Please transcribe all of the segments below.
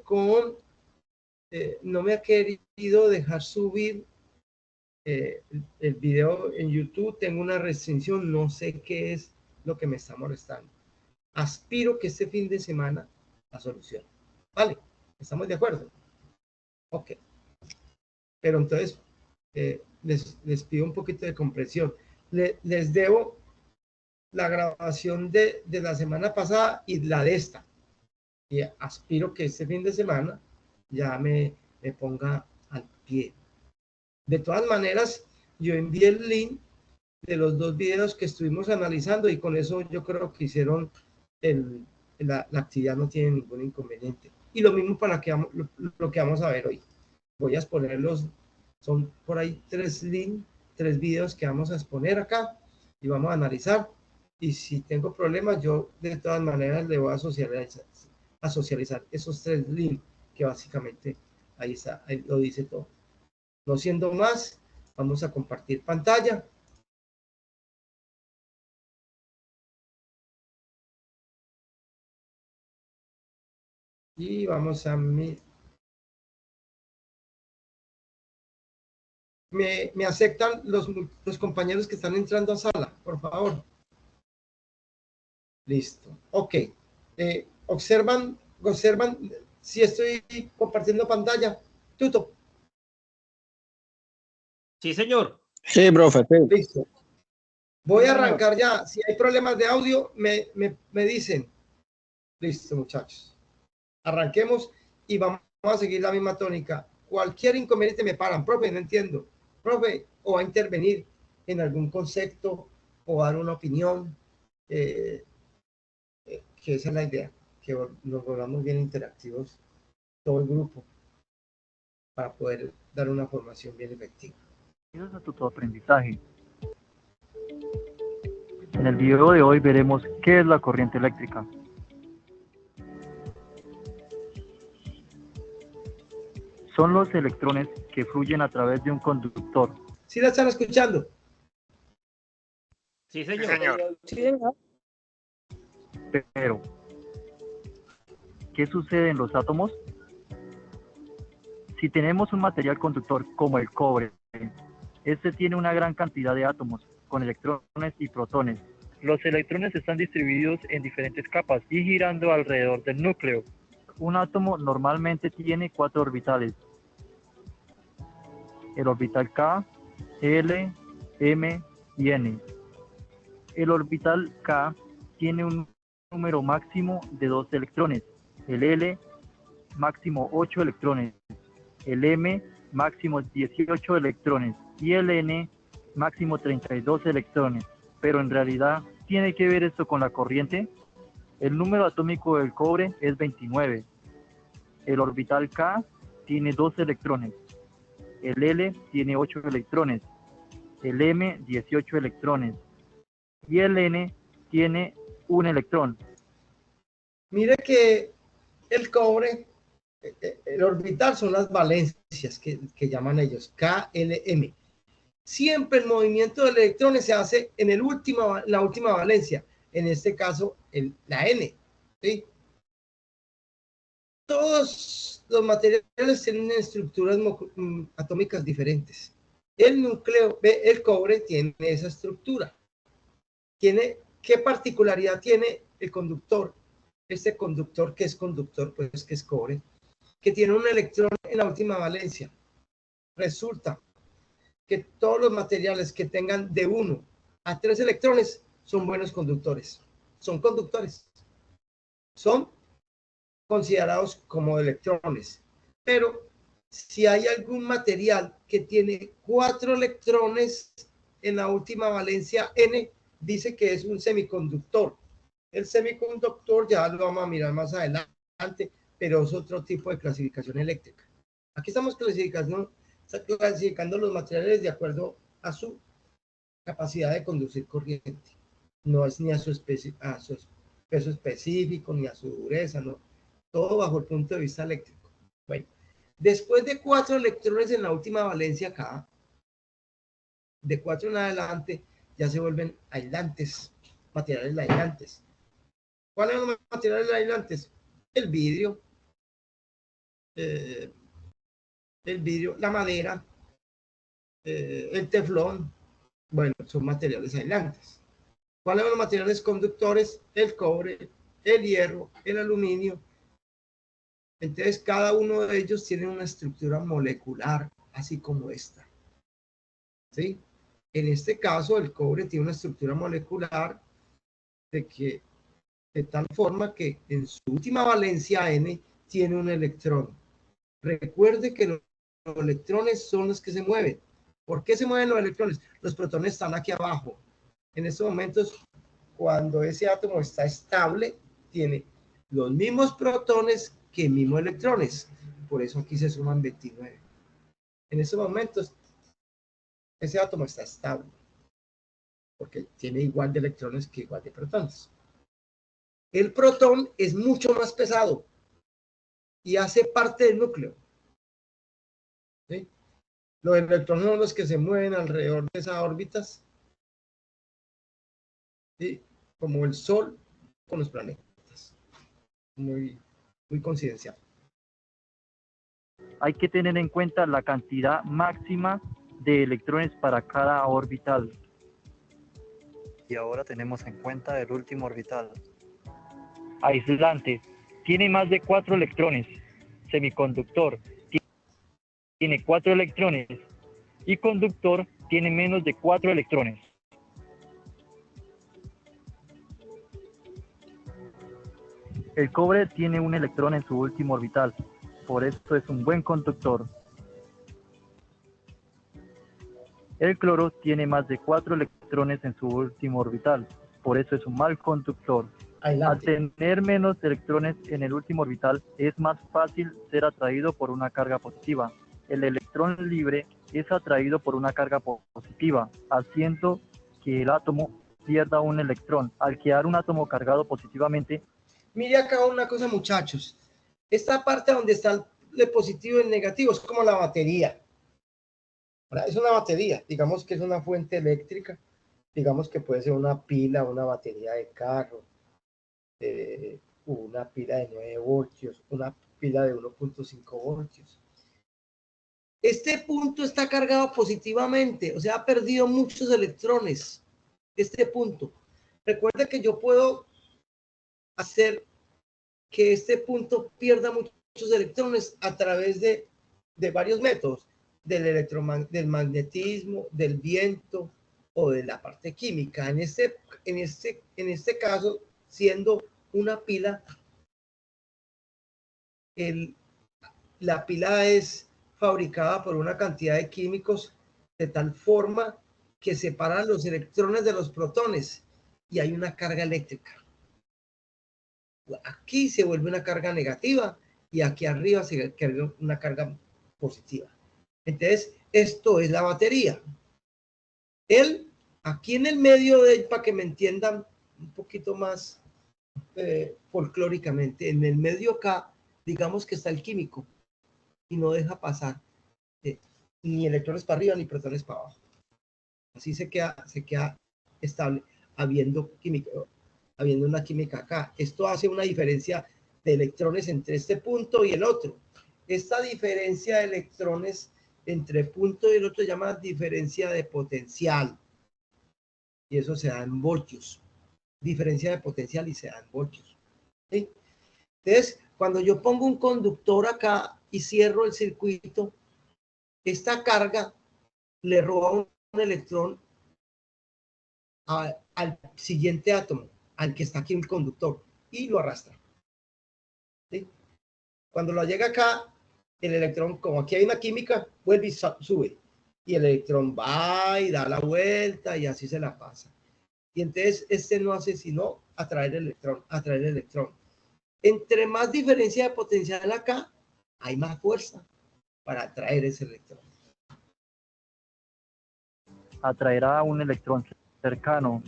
con, no me ha querido dejar subir el video en YouTube. Tengo una restricción, no sé qué es lo que me está molestando. Aspiro que este fin de semana la solución. Vale, ¿estamos de acuerdo? Ok. Pero entonces les pido un poquito de comprensión. Les debo la grabación de la semana pasada y la de esta. Y aspiro que este fin de semana ya me ponga al pie. De todas maneras, yo envié el link de los dos videos que estuvimos analizando y con eso yo creo que hicieron la actividad, no tiene ningún inconveniente. Y lo mismo para lo que vamos a ver hoy. Voy a exponerlos, son por ahí 3 links, 3 videos que vamos a exponer acá y vamos a analizar. Y si tengo problemas, yo de todas maneras le voy a socializar esos 3 links que básicamente ahí está, ahí lo dice todo. No siendo más, vamos a compartir pantalla. Y vamos a me aceptan los compañeros que están entrando a sala, por favor. Listo. Ok. Observan si estoy compartiendo pantalla. Tuto. Sí, señor. Sí, profe. Sí. Listo. Voy a arrancar ya. Si hay problemas de audio, me dicen. Listo, muchachos. Arranquemos y vamos a seguir la misma tónica. Cualquier inconveniente me paran. Profe, no entiendo. Profe, o va a intervenir en algún concepto o dar una opinión. Que esa es la idea. Que nos volvamos bien interactivos todo el grupo para poder dar una formación bien efectiva. Bienvenidos a Tutoaprendizaje. En el video de hoy veremos qué es la corriente eléctrica. Son los electrones que fluyen a través de un conductor. ¿Sí la están escuchando? Sí, señor. Sí, señor. Pero, ¿qué sucede en los átomos? Si tenemos un material conductor como el cobre, este tiene una gran cantidad de átomos con electrones y protones. Los electrones están distribuidos en diferentes capas y girando alrededor del núcleo. Un átomo normalmente tiene 4 orbitales. El orbital K, L, M y N. El orbital K tiene un número máximo de 2 electrones. El L, máximo 8 electrones. El M, máximo 18 electrones. Y el N, máximo 32 electrones. Pero en realidad, ¿tiene que ver esto con la corriente? El número atómico del cobre es 29. El orbital K tiene 2 electrones. El L tiene 8 electrones. El M, 18 electrones. Y el N tiene 1 electrón. Mire que el cobre, el orbital son las valencias que llaman ellos, KLM. Siempre el movimiento del electrón se hace en la última valencia, en este caso la N. ¿Sí? Todos los materiales tienen estructuras atómicas diferentes. El cobre tiene esa estructura. ¿Qué particularidad tiene el conductor? Este conductor que es conductor, pues que es cobre, que tiene un electrón en la última valencia. Resulta que todos los materiales que tengan de 1 a 3 electrones son buenos conductores. Son conductores. Son considerados como electrones. Pero si hay algún material que tiene 4 electrones en la última valencia N, dice que es un semiconductor. El semiconductor ya lo vamos a mirar más adelante, pero es otro tipo de clasificación eléctrica. Aquí estamos clasificando los materiales de acuerdo a su capacidad de conducir corriente. No es ni a su peso específico, ni a su dureza, no. Todo bajo el punto de vista eléctrico. Bueno, después de 4 electrones en la última valencia acá, de 4 en adelante, ya se vuelven aislantes, materiales aislantes. ¿Cuáles son los materiales aislantes? El vidrio, eh, el vidrio, la madera, el teflón, bueno, son materiales aislantes. ¿Cuáles son los materiales conductores? El cobre, el hierro, el aluminio. Entonces, cada uno de ellos tiene una estructura molecular, así como esta. ¿Sí? En este caso, el cobre tiene una estructura molecular de tal forma que en su última valencia N tiene un electrón. Recuerde que los electrones son los que se mueven. ¿Por qué se mueven los electrones? Los protones están aquí abajo. En estos momentos, cuando ese átomo está estable, tiene los mismos protones que mismos electrones. Por eso aquí se suman 29. En estos momentos, ese átomo está estable, porque tiene igual de electrones que igual de protones. El protón es mucho más pesado y hace parte del núcleo. ¿Sí? Los electrones son los que se mueven alrededor de esas órbitas, ¿sí? Como el Sol con los planetas. Muy, muy coincidencial. Hay que tener en cuenta la cantidad máxima de electrones para cada orbital. Y ahora tenemos en cuenta el último orbital. Aislante, tiene más de 4 electrones. Semiconductor, tiene 4 electrones. Y conductor, tiene menos de 4 electrones. El cobre tiene un electrón en su último orbital, por esto es un buen conductor. El cloro tiene más de 4 electrones en su último orbital, por eso es un mal conductor. Al tener menos electrones en el último orbital, es más fácil ser atraído por una carga positiva. El electrón libre es atraído por una carga positiva, haciendo que el átomo pierda un electrón. Al quedar un átomo cargado positivamente, mire acá una cosa, muchachos. Esta parte donde está el positivo y el negativo es como la batería. Es una batería, digamos que es una fuente eléctrica, digamos que puede ser una pila, una batería de carro, una pila de 9 voltios, una pila de 1.5 voltios. Este punto está cargado positivamente, o sea, ha perdido muchos electrones. Este punto. Recuerda que yo puedo hacer que este punto pierda muchos electrones a través de varios métodos, del magnetismo, del viento o de la parte química. En este caso, siendo una pila, la pila es fabricada por una cantidad de químicos de tal forma que separan los electrones de los protones y hay una carga eléctrica. Aquí se vuelve una carga negativa y aquí arriba se vuelve una carga positiva. Entonces, esto es la batería. Aquí en el medio para que me entiendan un poquito más folclóricamente, en el medio acá, digamos que está el químico y no deja pasar ni electrones para arriba ni protones para abajo. Así se queda estable, habiendo una química acá. Esto hace una diferencia de electrones entre este punto y el otro. Esta diferencia de electrones entre punto y el otro se llama diferencia de potencial. Y eso se da en voltios. Diferencia de potencial y se da en voltios. ¿Sí? Entonces, cuando yo pongo un conductor acá y cierro el circuito, esta carga le roba un electrón al siguiente átomo, al que está aquí en el conductor, y lo arrastra. ¿Sí? Cuando lo llega acá, el electrón, como aquí hay una química, vuelve y sube. Y el electrón va y da la vuelta y así se la pasa. Y entonces este no hace sino atraer el electrón. Entre más diferencia de potencial acá, hay más fuerza para atraer ese electrón. atraerá un electrón cercano.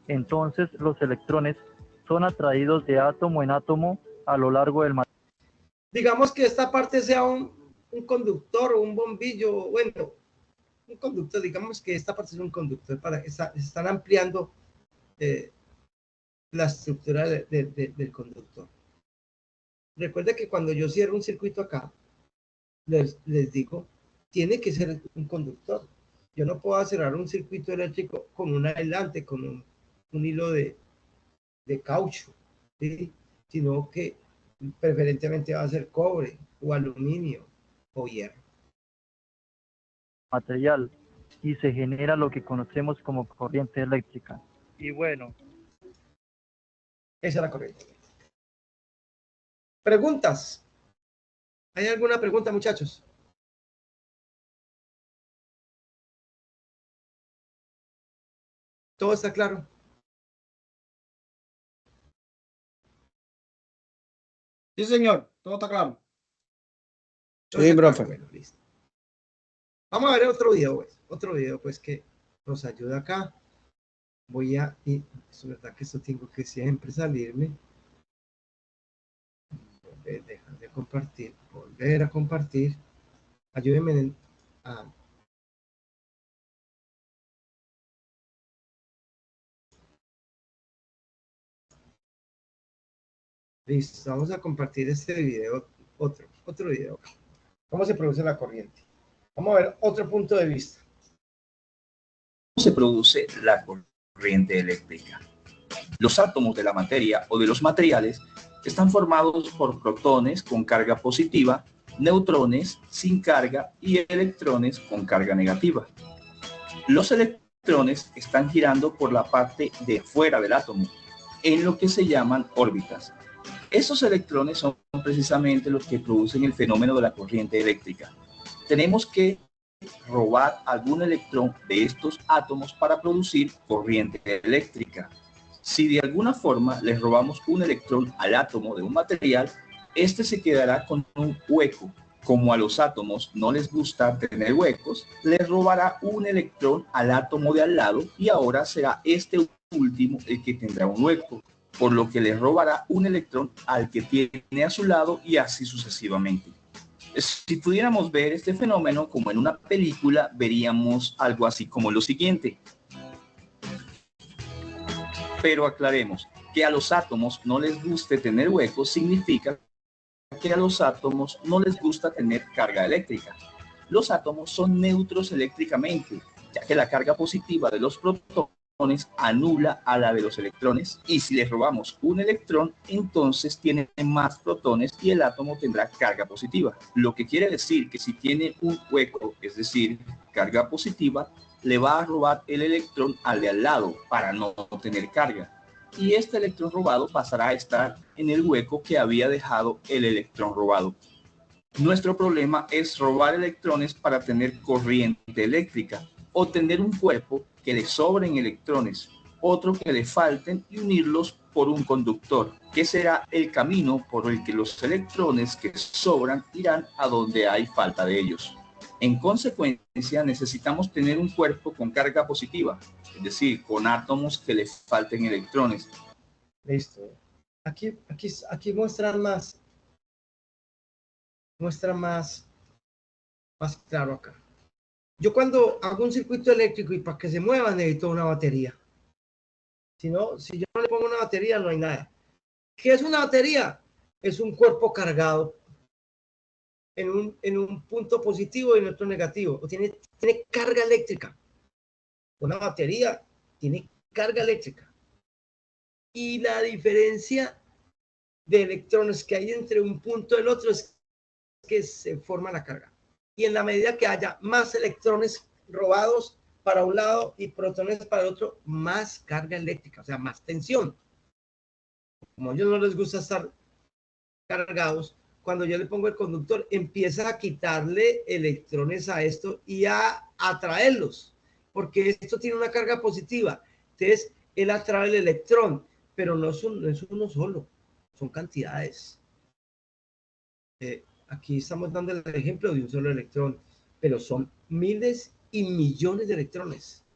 Entonces los electrones son atraídos de átomo en átomo a lo largo del material. Digamos que esta parte sea un conductor o un bombillo, bueno, un conductor, digamos que esta parte es un conductor, están ampliando la estructura del conductor. Recuerda que cuando yo cierro un circuito acá, les digo, tiene que ser un conductor. Yo no puedo cerrar un circuito eléctrico con un aislante, con un hilo de caucho, ¿sí? Sino que preferentemente va a ser cobre o aluminio o hierro. Material y se genera lo que conocemos como corriente eléctrica. Y bueno, Esa es la corriente. ¿Preguntas? ¿Hay alguna pregunta, muchachos? ¿Todo está claro? Sí, señor, todo está claro. ¿Todo Sí, está claro? profe. Bueno, listo. Vamos a ver otro video pues que nos ayuda acá. Y es verdad que esto tengo que siempre salirme. Dejar de compartir, volver a compartir. Ayúdenme a... Listo, vamos a compartir este video, otro video. ¿Cómo se produce la corriente? Vamos a ver otro punto de vista. ¿Cómo se produce la corriente eléctrica? Los átomos de la materia o de los materiales están formados por protones con carga positiva, neutrones sin carga y electrones con carga negativa. Los electrones están girando por la parte de fuera del átomo, en lo que se llaman órbitas. Esos electrones son precisamente los que producen el fenómeno de la corriente eléctrica. Tenemos que robar algún electrón de estos átomos para producir corriente eléctrica. Si de alguna forma les robamos un electrón al átomo de un material, este se quedará con un hueco. Como a los átomos no les gusta tener huecos, les robará un electrón al átomo de al lado y ahora será este último el que tendrá un hueco, por lo que les robará un electrón al que tiene a su lado y así sucesivamente. Si pudiéramos ver este fenómeno como en una película, veríamos algo así como lo siguiente. Pero aclaremos, que a los átomos no les guste tener huecos significa que a los átomos no les gusta tener carga eléctrica. Los átomos son neutros eléctricamente, ya que la carga positiva de los protones anula a la de los electrones, y si les robamos un electrón, entonces tiene más protones y el átomo tendrá carga positiva. Lo que quiere decir que si tiene un hueco, es decir, carga positiva, le va a robar el electrón al de al lado para no tener carga. Y este electrón robado pasará a estar en el hueco que había dejado el electrón robado. Nuestro problema es robar electrones para tener corriente eléctrica o tener un cuerpo que le sobren electrones, otro que le falten y unirlos por un conductor, que será el camino por el que los electrones que sobran irán a donde hay falta de ellos. En consecuencia, necesitamos tener un cuerpo con carga positiva, es decir, con átomos que le falten electrones. Listo. Aquí muestra más claro acá. Yo cuando hago un circuito eléctrico y para que se mueva necesito una batería. Si yo no le pongo una batería no hay nada. ¿Qué es una batería? Es un cuerpo cargado en un punto positivo y en otro negativo. O tiene carga eléctrica. Una batería tiene carga eléctrica. Y la diferencia de electrones que hay entre un punto y el otro es que se forma la carga. Y en la medida que haya más electrones robados para un lado y protones para el otro, más carga eléctrica, o sea, más tensión. Como a ellos no les gusta estar cargados, cuando yo le pongo el conductor, empieza a quitarle electrones a esto y a atraerlos, porque esto tiene una carga positiva. Entonces, él atrae el electrón, pero no es uno solo, son cantidades. Aquí estamos dando el ejemplo de un solo electrón, pero son miles y millones de electrones.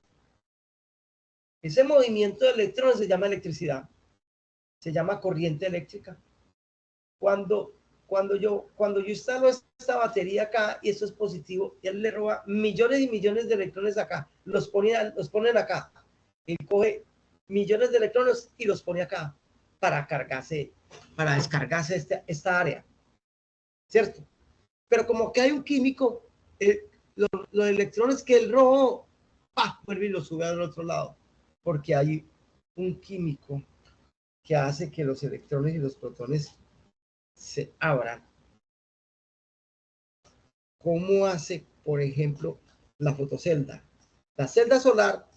Ese movimiento de electrones se llama electricidad, se llama corriente eléctrica. Cuando yo instalo esta batería acá y esto es positivo, él le roba millones y millones de electrones acá, los ponen acá. Él coge millones de electrones y los pone acá. para cargarse, para descargarse esta área, ¿cierto? Pero como que hay un químico, los electrones que el rojo, ¡pah!, vuelve y los sube al otro lado, porque hay un químico que hace que los electrones y los protones se abran. ¿Cómo hace, por ejemplo, la fotocelda? La celda solar,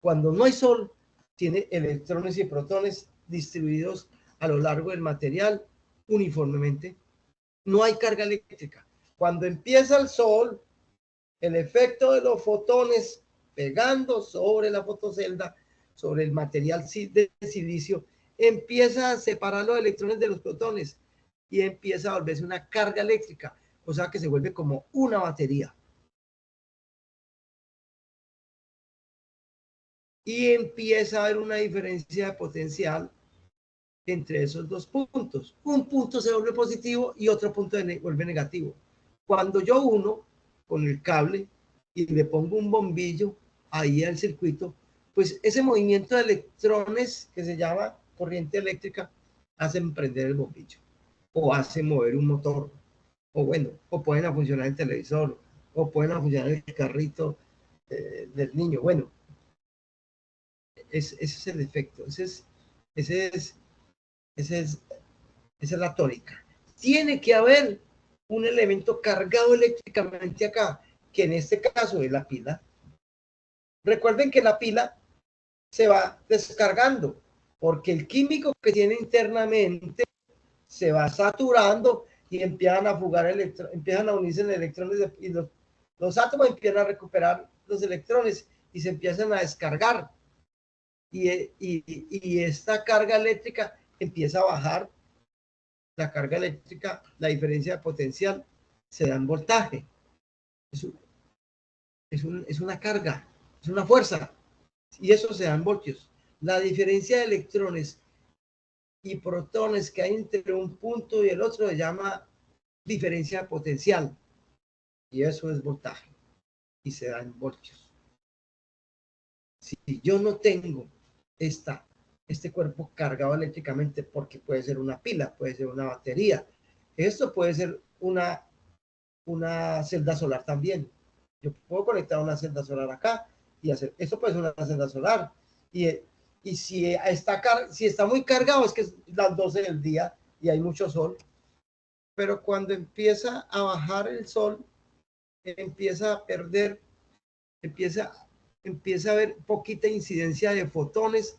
cuando no hay sol, tiene electrones y protones distribuidos a lo largo del material uniformemente. No hay carga eléctrica. Cuando empieza el sol, el efecto de los fotones pegando sobre la fotocelda, sobre el material de silicio, empieza a separar los electrones de los protones y empieza a volverse una carga eléctrica, o sea que se vuelve como una batería. Y empieza a haber una diferencia de potencial entre esos dos puntos. Un punto se vuelve positivo y otro punto se vuelve negativo. Cuando yo uno con el cable y le pongo un bombillo ahí al circuito, pues ese movimiento de electrones que se llama corriente eléctrica hace prender el bombillo o hace mover un motor, o bueno, o pueden funcionar el televisor, o pueden funcionar el carrito del niño. Bueno, ese es el efecto, esa es la tónica. Tiene que haber un elemento cargado eléctricamente acá, que en este caso es la pila. Recuerden que la pila se va descargando, porque el químico que tiene internamente se va saturando y empiezan a fugar empiezan a unirse en electrones y los átomos empiezan a recuperar los electrones y se empiezan a descargar. Y esta carga eléctrica empieza a bajar. La carga eléctrica, la diferencia de potencial, se da en voltaje. Es una carga, es una fuerza, y eso se da en voltios. La diferencia de electrones y protones que hay entre un punto y el otro se llama diferencia de potencial, y eso es voltaje, y se da en voltios. Si yo no tengo este cuerpo cargado eléctricamente, porque puede ser una pila, puede ser una batería, esto puede ser una celda solar también. Yo puedo conectar una celda solar acá y hacer, esto puede ser una celda solar. Y si está muy cargado, es que es las 12 del día y hay mucho sol. Pero cuando empieza a bajar el sol, empieza a perder, empieza a haber poquita incidencia de fotones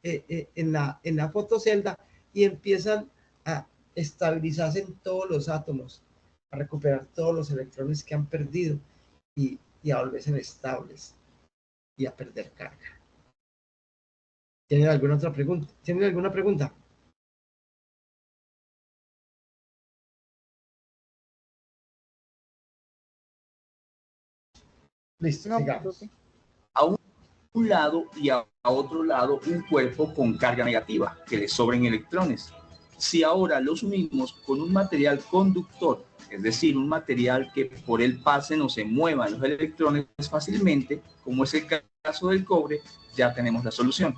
en la fotocelda y empiezan a estabilizarse en todos los átomos, a recuperar todos los electrones que han perdido y a volverse estables y a perder carga. ¿Tienen alguna otra pregunta? ¿Tienen alguna pregunta? Listo, No, sigamos. A un lado y a otro lado un cuerpo con carga negativa, que le sobren electrones. Si ahora los unimos con un material conductor, es decir, un material que por él pasen o se muevan los electrones fácilmente, como es el caso del cobre, ya tenemos la solución.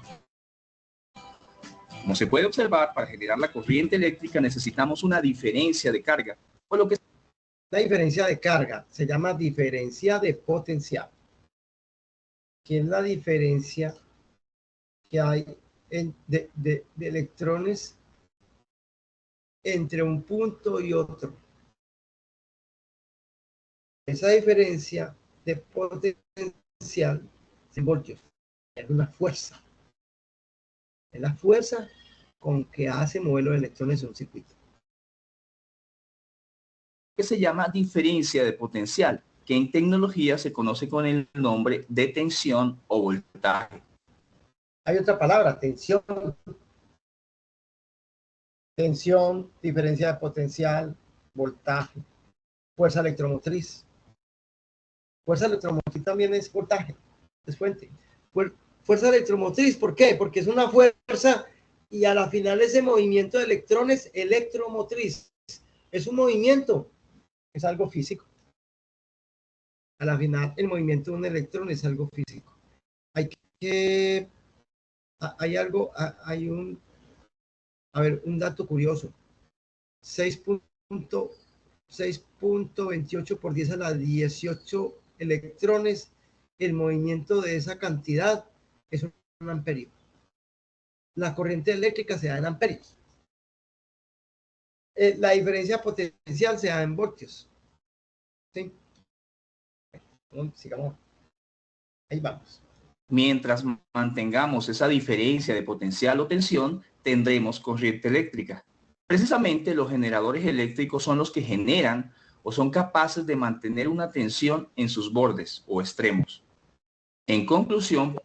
Como se puede observar, para generar la corriente eléctrica necesitamos una diferencia de carga, por lo que la diferencia de carga se llama diferencia de potencial, que es la diferencia que hay de electrones entre un punto y otro. Esa diferencia de potencial en voltios es una fuerza. Es la fuerza con que hace mover los electrones en un circuito. se llama diferencia de potencial, que en tecnología se conoce con el nombre de tensión o voltaje. Hay otra palabra, tensión. Tensión, diferencia de potencial, voltaje, fuerza electromotriz. Fuerza electromotriz también es voltaje, es fuente. Fuerza electromotriz, ¿por qué? Porque es una fuerza y a la final ese movimiento de electrones electromotriz es un movimiento, es algo físico. A la final el movimiento de un electrón es algo físico. Hay A ver, un dato curioso. 6.28 por 10 a la 18 electrones. El movimiento de esa cantidad es un amperio. La corriente eléctrica se da en amperios. La diferencia potencial se da en voltios. ¿Sí? Sigamos. Ahí vamos. Mientras mantengamos esa diferencia de potencial o tensión, tendremos corriente eléctrica. Precisamente los generadores eléctricos son los que generan o son capaces de mantener una tensión en sus bordes o extremos. En conclusión,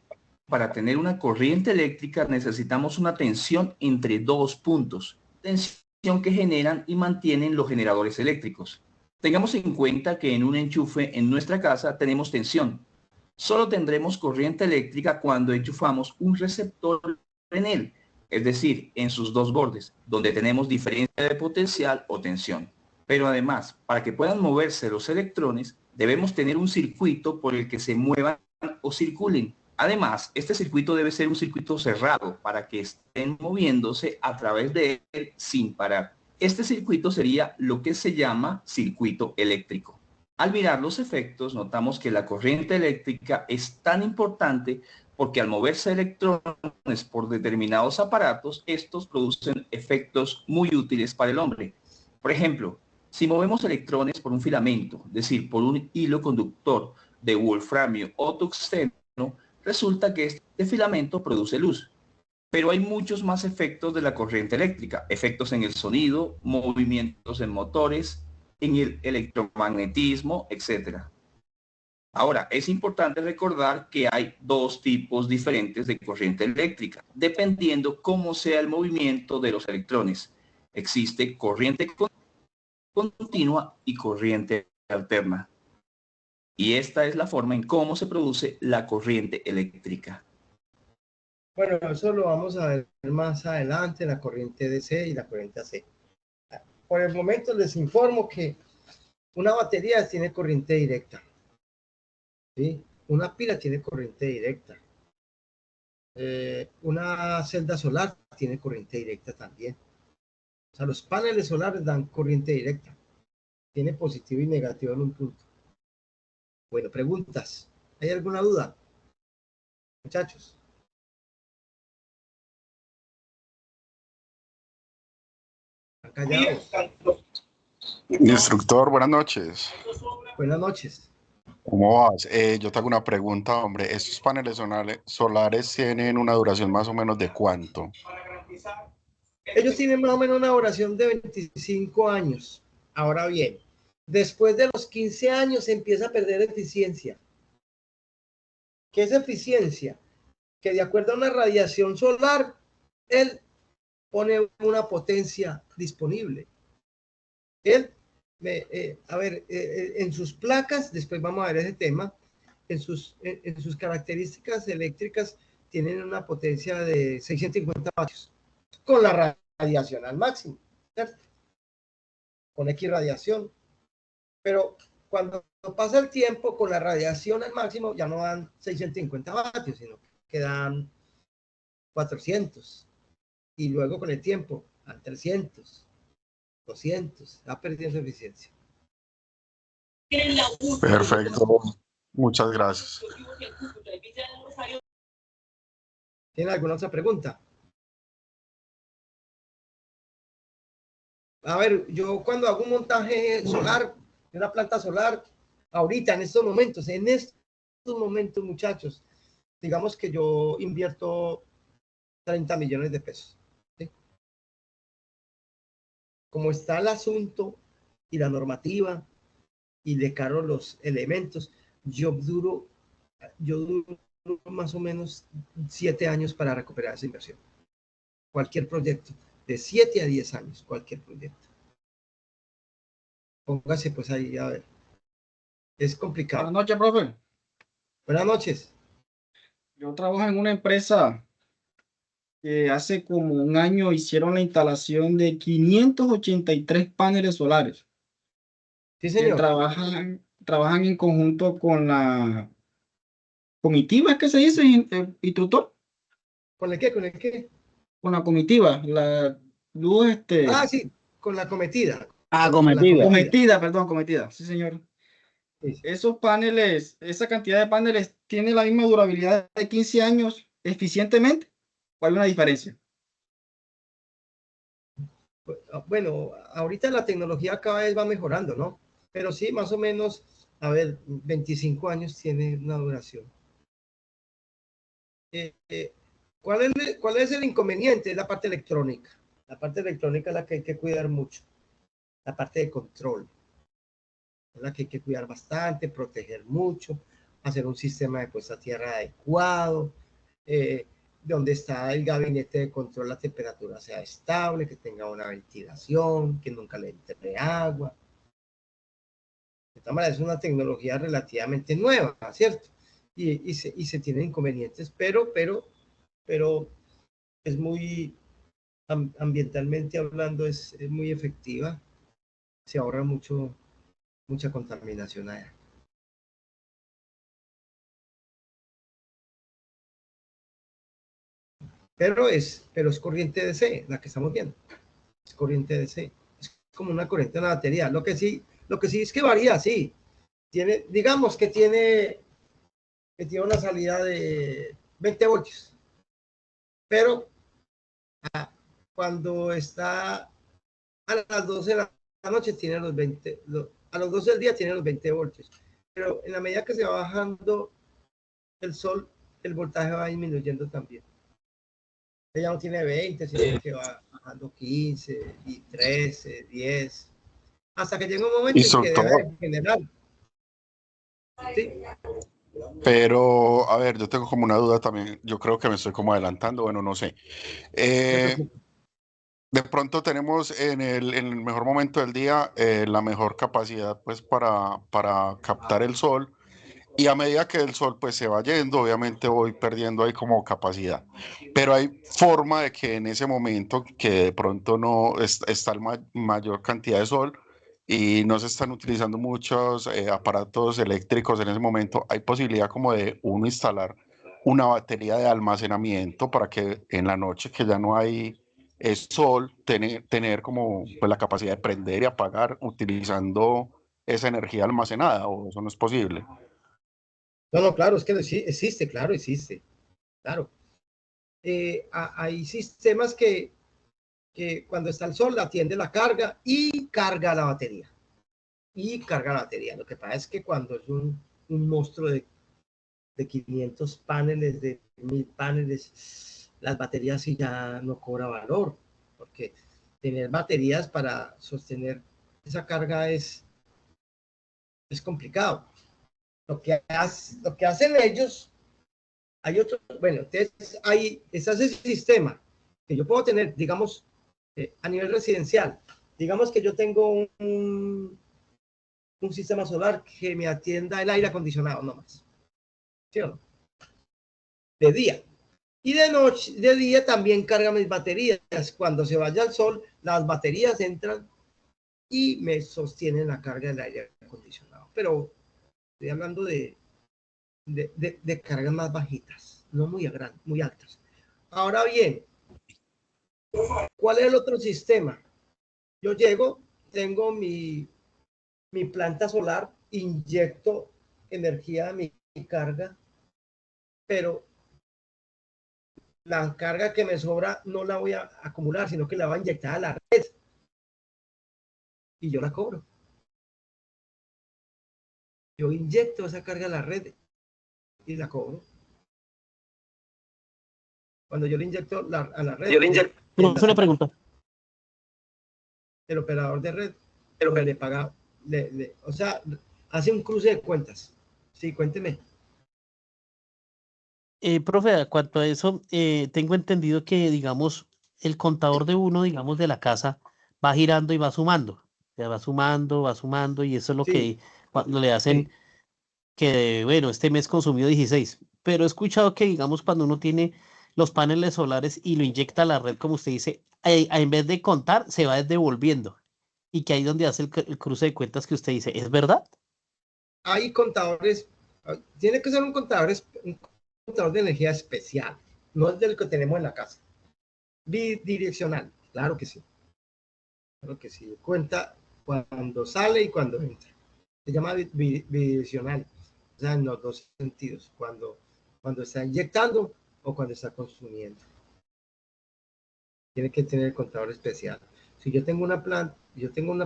para tener una corriente eléctrica necesitamos una tensión entre dos puntos, tensión que generan y mantienen los generadores eléctricos. Tengamos en cuenta que en un enchufe en nuestra casa tenemos tensión. Solo tendremos corriente eléctrica cuando enchufamos un receptor en él, es decir, en sus dos bordes, donde tenemos diferencia de potencial o tensión. Pero además, para que puedan moverse los electrones, debemos tener un circuito por el que se muevan o circulen. Además, este circuito debe ser un circuito cerrado para que estén moviéndose a través de él sin parar. Este circuito sería lo que se llama circuito eléctrico. Al mirar los efectos, notamos que la corriente eléctrica es tan importante porque al moverse electrones por determinados aparatos, estos producen efectos muy útiles para el hombre. Por ejemplo, si movemos electrones por un filamento, es decir, por un hilo conductor de wolframio o tuxteno, resulta que este filamento produce luz. Pero hay muchos más efectos de la corriente eléctrica, efectos en el sonido, movimientos en motores, en el electromagnetismo, etc. Ahora, es importante recordar que hay dos tipos diferentes de corriente eléctrica, dependiendo cómo sea el movimiento de los electrones. Existe corriente continua y corriente alterna. Y esta es la forma en cómo se produce la corriente eléctrica. Bueno, eso lo vamos a ver más adelante, la corriente DC y la corriente AC. Por el momento les informo que una batería tiene corriente directa. ¿Sí? Una pila tiene corriente directa. Una celda solar tiene corriente directa también. O sea, los paneles solares dan corriente directa. Tiene positivo y negativo en un punto. Bueno, preguntas. ¿Hay alguna duda? Muchachos. ¿Están callados? Instructor, buenas noches. Buenas noches. ¿Cómo vas? Yo te hago una pregunta, hombre. ¿Estos paneles solares tienen una duración más o menos de cuánto? Ellos tienen más o menos una duración de 25 años. Ahora bien, después de los 15 años se empieza a perder eficiencia. ¿Qué es eficiencia? Que de acuerdo a una radiación solar, él pone una potencia disponible. Él, en sus placas, después vamos a ver ese tema, en sus características eléctricas tienen una potencia de 650 vatios, con la radiación al máximo, ¿cierto? Con X radiación. Pero cuando pasa el tiempo, con la radiación al máximo, ya no dan 650 vatios, sino que dan 400. Y luego con el tiempo, a 300, 200, va perdiendo eficiencia. Perfecto. Muchas gracias. ¿Tiene alguna otra pregunta? A ver, yo cuando hago un montaje solar, de una planta solar, ahorita, en estos momentos, muchachos, digamos que yo invierto 30 millones de pesos. ¿Sí? Como está el asunto y la normativa y de caro los elementos, yo duro más o menos 7 años para recuperar esa inversión. Cualquier proyecto, de 7 a 10 años, cualquier proyecto. Póngase pues ahí, a ver. Es complicado. Buenas noches, profe. Buenas noches. Yo trabajo en una empresa que hace como un año hicieron la instalación de 583 paneles solares. Sí, Que señor. trabajan en conjunto con la comitiva, ¿es que se dice, instructor? ¿Con el qué? ¿Con el qué? Con la comitiva, luz, Ah, sí, con la cometida. Ah, Con la cometida. cometida, perdón, cometida. Sí, señor. Sí, sí. Esos paneles, esa cantidad de paneles, ¿tiene la misma durabilidad de 15 años eficientemente? ¿O hay una diferencia? Bueno, ahorita la tecnología cada vez va mejorando, ¿no? Pero sí, más o menos, a ver, 25 años tiene una duración. Eh, eh, cuál es el inconveniente? Es la parte electrónica. La parte electrónica es la que hay que cuidar mucho. La parte de control. Es la que hay que cuidar bastante, proteger mucho, hacer un sistema de puesta a tierra adecuado, donde está el gabinete de control, la temperatura sea estable, que tenga una ventilación, que nunca le entre agua. De esta manera es una tecnología relativamente nueva, ¿cierto? Y se tienen inconvenientes, pero es muy, ambientalmente hablando, es muy efectiva. Se ahorra mucha contaminación allá. Pero es corriente DC, la que estamos viendo. Es corriente DC. Es como una corriente de la batería. Lo que sí es que varía, sí. Tiene, digamos que tiene una salida de 20 voltios. Pero cuando está a las 12 de la noche tiene los 20, a los 12 del día tiene los 20 voltios. Pero en la medida que se va bajando el sol, el voltaje va disminuyendo también. Ella no tiene 20, sino que va bajando 15 y 13, 10, hasta que llega un momento en que deja Instructor, de generar. ¿Sí? pero a ver, yo tengo como una duda también. Yo creo que me estoy como adelantando, bueno, no sé. De pronto tenemos en el mejor momento del día la mejor capacidad pues para captar el sol, y a medida que el sol pues se va yendo, obviamente voy perdiendo ahí como capacidad. Pero hay forma de que en ese momento que de pronto no está la mayor cantidad de sol y no se están utilizando muchos aparatos eléctricos en ese momento, hay posibilidad como de uno instalar una batería de almacenamiento para que en la noche que ya no hay sol, tener como pues, la capacidad de prender y apagar utilizando esa energía almacenada, o eso no es posible. No, claro, es que existe, claro, existe. Claro. Hay sistemas que cuando está el sol atiende la carga y carga la batería. Lo que pasa es que cuando es un monstruo de 500 paneles, de 1000 paneles, las baterías sí ya no cobra valor, porque tener baterías para sostener esa carga es complicado. Lo que hacen ellos, hay otro, bueno, entonces está ese sistema que yo puedo tener, digamos, a nivel residencial. Digamos que yo tengo un sistema solar que me atienda el aire acondicionado, no más. ¿Sí o no? De día. Y de noche, de día también carga mis baterías. Cuando se vaya el sol, las baterías entran y me sostienen la carga del aire acondicionado. Pero estoy hablando de cargas más bajitas, no muy altas. Ahora bien, ¿cuál es el otro sistema? Yo llego, tengo mi planta solar, inyecto energía a mi carga, pero la carga que me sobra no la voy a acumular, sino que la voy a inyectar a la red y yo la cobro. Yo inyecto esa carga a la red y la cobro. Cuando yo le inyecto a la red, Profe, le pregunto. el operador de red le paga, o sea, hace un cruce de cuentas. Sí, cuénteme. Profe, cuanto a eso, tengo entendido que, digamos, el contador de uno, digamos, de la casa va girando y va sumando. O sea, va sumando, y eso es lo Sí, que cuando le hacen sí. que, bueno, este mes consumió 16. Pero he escuchado que, digamos, cuando uno tiene los paneles solares y lo inyecta a la red, como usted dice, en vez de contar, se va devolviendo. Y que ahí donde hace el cruce de cuentas que usted dice, ¿es verdad? Hay contadores, tiene que ser un contador de energía especial, no es del que tenemos en la casa. Bidireccional. Claro que sí. Claro que sí. Cuenta cuando sale y cuando entra. Se llama bidireccional. O sea, en los dos sentidos. Cuando está inyectando o cuando está consumiendo. Tiene que tener el contador especial. Si yo tengo una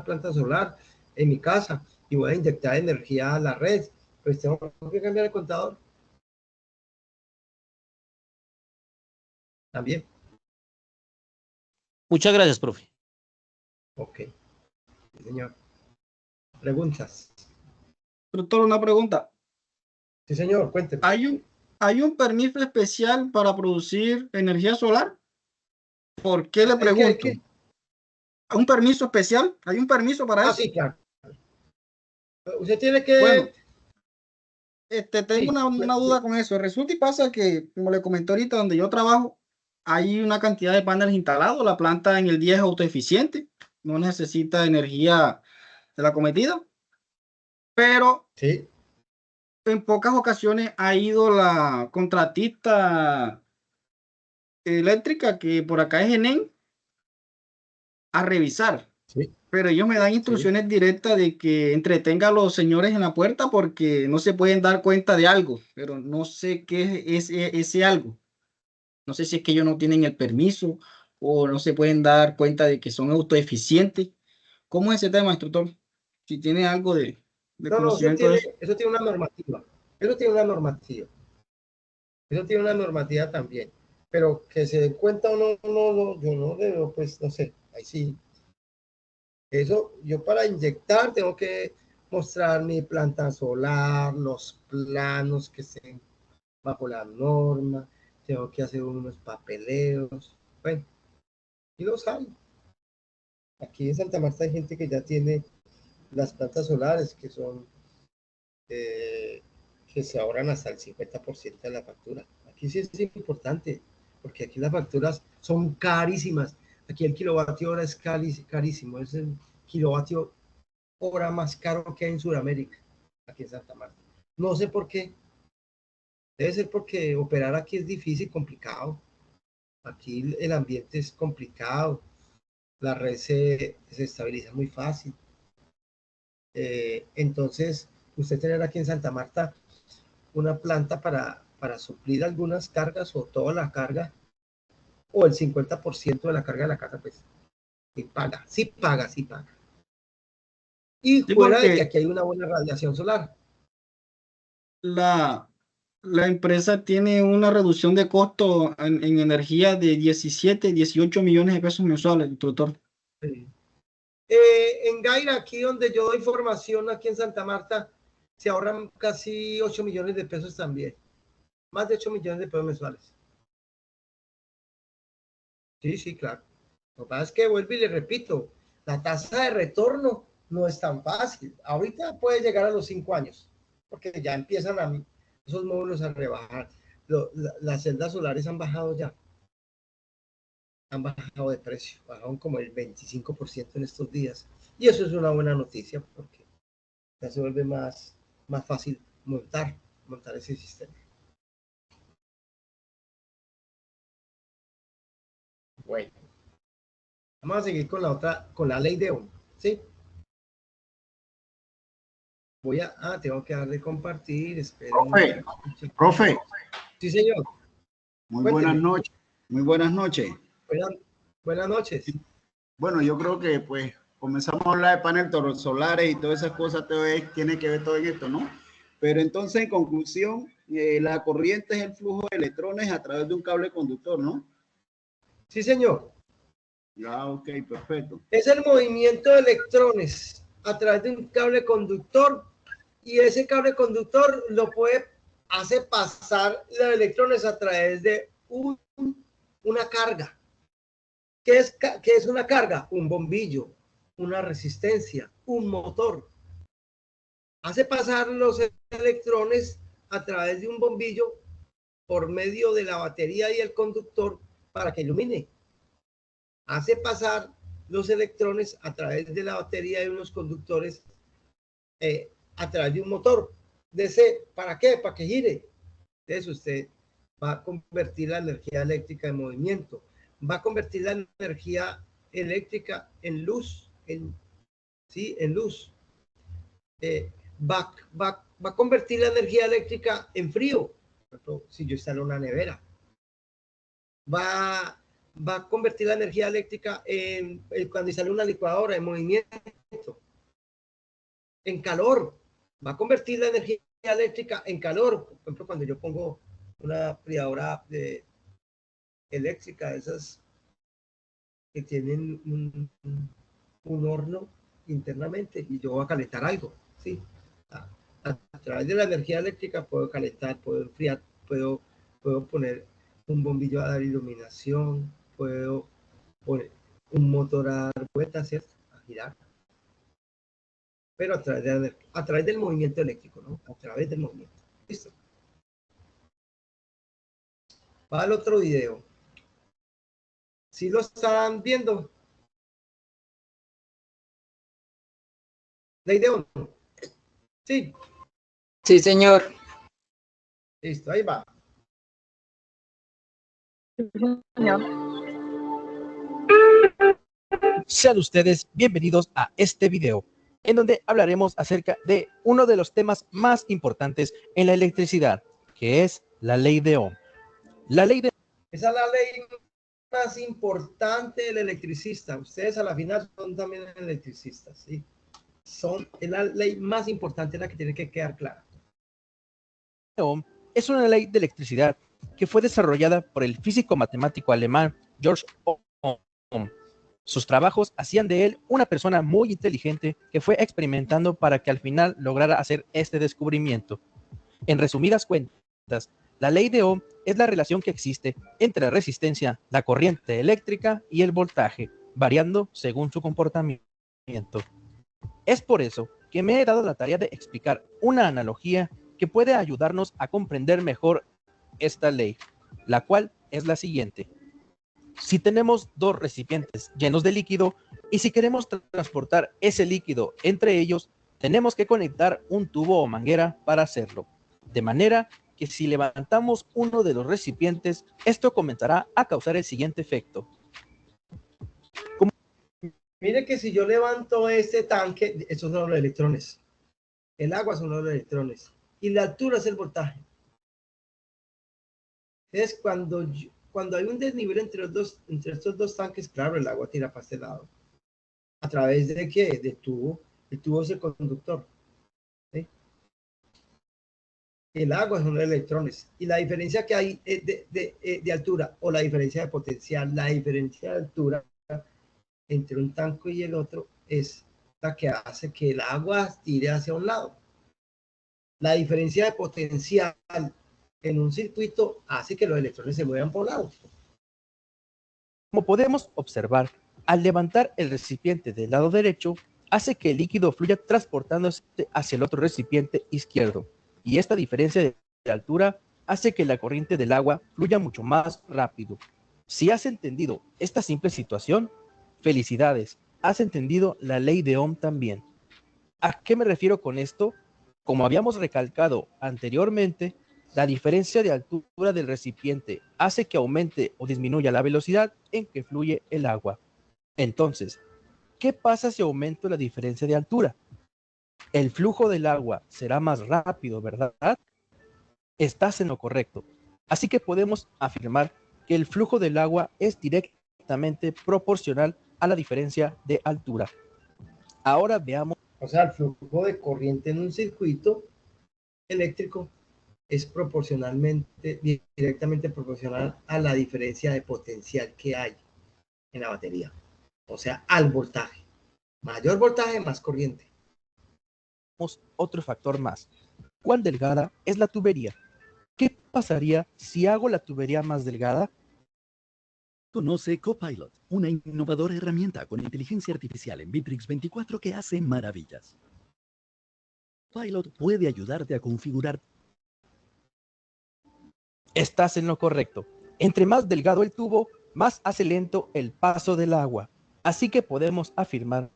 planta solar en mi casa y voy a inyectar energía a la red, pues tengo que cambiar el contador. También. Muchas gracias, profe. Ok. Sí, señor. Preguntas. Doctor, una pregunta. Sí, señor, cuénteme. ¿Hay un permiso especial para producir energía solar? ¿Por qué le ¿El pregunto? qué? ¿Un permiso especial? ¿Hay un permiso para eso? Sí, claro. Usted tiene que... Bueno, tengo Sí, una duda con eso. Resulta y pasa que, como le comenté ahorita, donde yo trabajo, hay una cantidad de paneles instalados. La planta en el día es autoeficiente, no necesita energía de la cometida, pero sí, en pocas ocasiones ha ido la contratista eléctrica, que por acá es ENEN, a revisar. sí, Pero ellos me dan sí. instrucciones directas de que entretenga a los señores en la puerta porque no se pueden dar cuenta de algo, pero no sé qué es ese algo. No sé si es que ellos no tienen el permiso o no se pueden dar cuenta de que son autoeficientes. ¿Cómo es ese tema, instructor? Si tiene algo de No, conocimiento de eso. eso tiene una normativa. Eso tiene una normativa. Eso tiene una normativa también. Pero que se den cuenta o no, yo no debo, pues no sé. Ahí sí. Eso, yo para inyectar tengo que mostrar mi planta solar, los planos que estén bajo la norma, tengo que hacer unos papeleos. Bueno, y los hay. Aquí en Santa Marta hay gente que ya tiene las plantas solares que son, que se ahorran hasta el 50% de la factura. Aquí sí es importante, porque aquí las facturas son carísimas. Aquí el kilovatio hora es carísimo, es el kilovatio hora más caro que hay en Sudamérica, aquí en Santa Marta. No sé por qué. Debe ser porque operar aquí es difícil, complicado. Aquí el ambiente es complicado. La red se estabiliza muy fácil. Entonces, usted tener aquí en Santa Marta una planta para suplir algunas cargas o toda la carga o el 50% de la carga de la casa, pues sí paga, sí paga, sí paga. Y Sí, fuera de que porque aquí hay una buena radiación solar. la, la empresa tiene una reducción de costo en energía de 17, 18 millones de pesos mensuales, instructor. Sí. En Gaira, aquí donde yo doy formación, aquí en Santa Marta, se ahorran casi 8 millones de pesos también. Más de 8 millones de pesos mensuales. Sí, sí, claro. Lo que pasa es que vuelvo y le repito, la tasa de retorno no es tan fácil. Ahorita puede llegar a los 5 años, porque ya empiezan esos módulos a rebajar. Las celdas solares han bajado ya, han bajado de precio, bajaron como el 25% en estos días. Y eso es una buena noticia, porque ya se vuelve más fácil montar ese sistema. Bueno, vamos a seguir con la otra, con la ley de Ohm, ¿sí? Tengo que darle compartir, esperen. Profe, Sí, señor. muy Cuénteme. buenas noches. Muy buenas noches. Buenas noches. Bueno, yo creo que pues comenzamos a hablar de paneles solares y todas esas cosas, tiene que ver todo en esto, ¿no? Pero entonces, en conclusión, la corriente es el flujo de electrones a través de un cable conductor, ¿no? Sí, señor. Ya, ok, perfecto. Es el movimiento de electrones a través de un cable conductor y ese cable conductor lo puede hacer pasar los electrones a través de una carga. ¿Qué es una carga? Un bombillo, una resistencia, un motor. Hace pasar los electrones a través de un bombillo por medio de la batería y el conductor para que ilumine. Hace pasar los electrones a través de la batería y unos conductores a través de un motor DC. ¿Para qué? Para que gire. Entonces usted va a convertir la energía eléctrica en movimiento. Va a convertir la energía eléctrica en luz, ¿sí? En luz. Va a convertir la energía eléctrica en frío. Por ejemplo, si yo instalo una nevera. Va a convertir la energía eléctrica cuando instalo una licuadora en movimiento, en calor. Va a convertir la energía eléctrica en calor. Por ejemplo, cuando yo pongo una enfriadora eléctrica, esas que tienen un horno internamente y yo voy a calentar algo, ¿sí? A través de la energía eléctrica puedo calentar, puedo enfriar, puedo poner un bombillo a dar iluminación, puedo poner un motor a dar vueltas, ¿cierto? A girar. Pero a través del movimiento eléctrico, ¿no? A través del movimiento. ¿Listo? Va al otro video. ¿Sí lo están viendo? Ley de Ohm. Sí. Sí, señor. Listo, ahí va. Sean ustedes bienvenidos a este video, en donde hablaremos acerca de uno de los temas más importantes en la electricidad, que es la ley de Ohm. La ley de Esa es la ley más importante del electricista. Ustedes a la final son también electricistas, ¿sí? Es la ley más importante, la que tiene que quedar clara. Ohm es una ley de electricidad que fue desarrollada por el físico matemático alemán George Ohm. Sus trabajos hacían de él una persona muy inteligente que fue experimentando para que al final lograra hacer este descubrimiento. En resumidas cuentas, la ley de Ohm es la relación que existe entre la resistencia, la corriente eléctrica y el voltaje, variando según su comportamiento. Es por eso que me he dado la tarea de explicar una analogía que puede ayudarnos a comprender mejor esta ley, la cual es la siguiente. Si tenemos dos recipientes llenos de líquido y si queremos transportar ese líquido entre ellos, tenemos que conectar un tubo o manguera para hacerlo. De manera que si levantamos uno de los recipientes, esto comenzará a causar el siguiente efecto. Mire que si yo levanto este tanque, estos son los electrones. El agua son los electrones. Y la altura es el voltaje. Entonces, cuando hay un desnivel entre estos dos tanques, claro, el agua tira para este lado. ¿A través de qué? Del tubo. El tubo es el conductor. ¿Sí? El agua son los electrones. Y la diferencia que hay de altura, o la diferencia de potencial, la diferencia de altura entre un tanque y el otro es la que hace que el agua tire hacia un lado. La diferencia de potencial en un circuito hace que los electrones se muevan por un lado. Como podemos observar, al levantar el recipiente del lado derecho, hace que el líquido fluya transportándose hacia el otro recipiente izquierdo, y esta diferencia de altura hace que la corriente del agua fluya mucho más rápido. Si has entendido esta simple situación, felicidades, has entendido la ley de Ohm también. ¿A qué me refiero con esto? Como habíamos recalcado anteriormente, la diferencia de altura del recipiente hace que aumente o disminuya la velocidad en que fluye el agua. Entonces, ¿qué pasa si aumento la diferencia de altura? El flujo del agua será más rápido, ¿verdad? Estás en lo correcto. Así que podemos afirmar que el flujo del agua es directamente proporcional a la diferencia de altura. Ahora veamos. O sea, el flujo de corriente en un circuito eléctrico es directamente proporcional a la diferencia de potencial que hay en la batería. O sea, al voltaje. Mayor voltaje, más corriente. Otro factor más. ¿Cuán delgada es la tubería? ¿Qué pasaría si hago la tubería más delgada? Conoce Copilot, una innovadora herramienta con inteligencia artificial en Bitrix 24 que hace maravillas. Copilot puede ayudarte a configurar. Estás en lo correcto. Entre más delgado el tubo, más hace lento el paso del agua. Así que podemos afirmar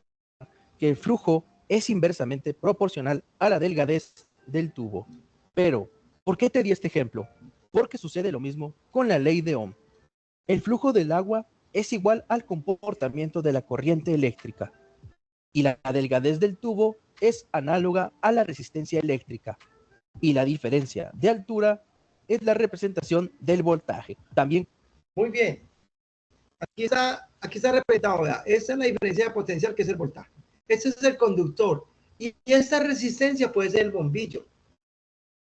que el flujo es inversamente proporcional a la delgadez del tubo. Pero, ¿por qué te di este ejemplo? Porque sucede lo mismo con la ley de Ohm. El flujo del agua es igual al comportamiento de la corriente eléctrica y la delgadez del tubo es análoga a la resistencia eléctrica y la diferencia de altura es la representación del voltaje. También. Muy bien. Aquí está representado, ¿verdad? Esa es la diferencia de potencial, que es el voltaje. Este es el conductor. Y esta resistencia puede ser el bombillo,